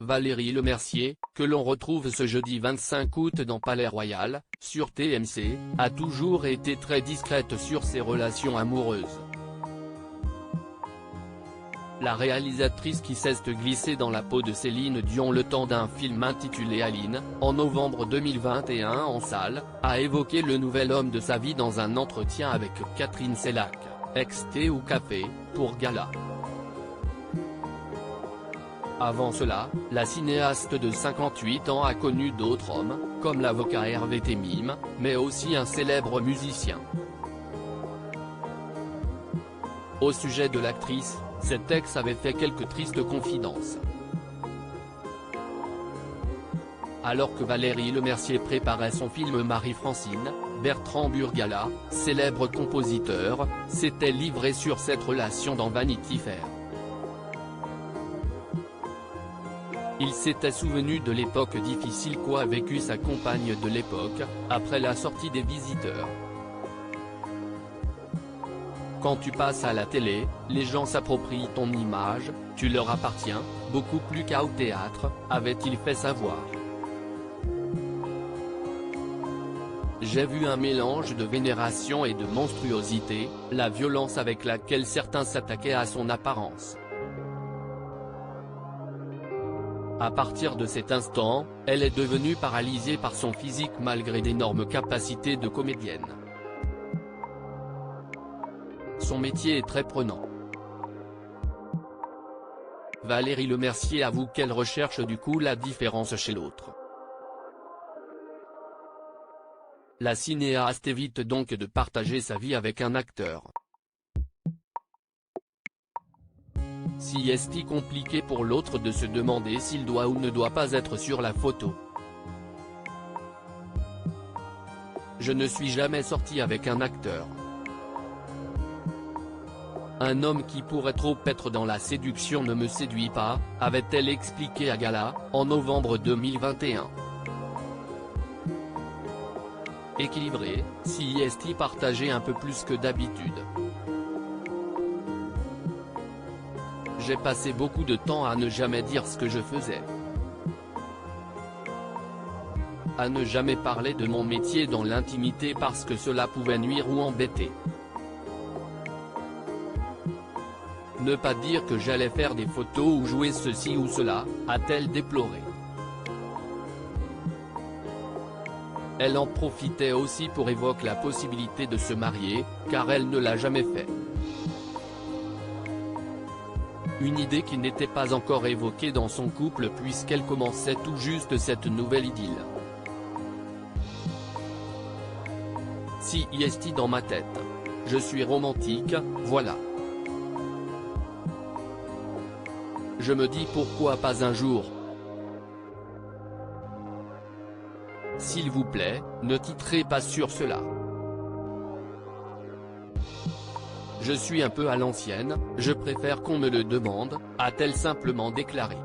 Valérie Lemercier, que l'on retrouve ce jeudi 25 août dans Palais Royal, sur TMC, a toujours été très discrète sur ses relations amoureuses. La réalisatrice qui s'est glissée dans la peau de Céline Dion le temps d'un film intitulé Aline, en novembre 2021 en salle, a évoqué le nouvel homme de sa vie dans un entretien avec Catherine Sellac, ex-Thé ou Café, pour Gala. Avant cela, la cinéaste de 58 ans a connu d'autres hommes, comme l'avocat Hervé Temim, mais aussi un célèbre musicien. Au sujet de l'actrice, cet ex avait fait quelques tristes confidences. Alors que Valérie Lemercier préparait son film Marie-Francine, Bertrand Burgala, célèbre compositeur, s'était livré sur cette relation dans Vanity Fair. Il s'était souvenu de l'époque difficile qu'a vécu sa compagne de l'époque, après la sortie des Visiteurs. Quand tu passes à la télé, les gens s'approprient ton image, tu leur appartiens, beaucoup plus qu'au théâtre, avait-il fait savoir. J'ai vu un mélange de vénération et de monstruosité, la violence avec laquelle certains s'attaquaient à son apparence. À partir de cet instant, elle est devenue paralysée par son physique malgré d'énormes capacités de comédienne. Son métier est très prenant. Valérie Lemercier avoue qu'elle recherche du coup la différence chez l'autre. La cinéaste évite donc de partager sa vie avec un acteur. Si est-il compliqué pour l'autre de se demander s'il doit ou ne doit pas être sur la photo. Je ne suis jamais sorti avec un acteur. Un homme qui pourrait trop être dans la séduction ne me séduit pas, avait-elle expliqué à Gala, en novembre 2021. Équilibré, si est-il partagé un peu plus que d'habitude. J'ai passé beaucoup de temps à ne jamais dire ce que je faisais. À ne jamais parler de mon métier dans l'intimité parce que cela pouvait nuire ou embêter. Ne pas dire que j'allais faire des photos ou jouer ceci ou cela, a-t-elle déploré. Elle en profitait aussi pour évoquer la possibilité de se marier, car elle ne l'a jamais fait. Une idée qui n'était pas encore évoquée dans son couple puisqu'elle commençait tout juste cette nouvelle idylle. Si est dans ma tête. Je suis romantique, voilà. Je me dis pourquoi pas un jour. S'il vous plaît, ne titrez pas sur cela. Je suis un peu à l'ancienne, je préfère qu'on me le demande, a-t-elle simplement déclaré.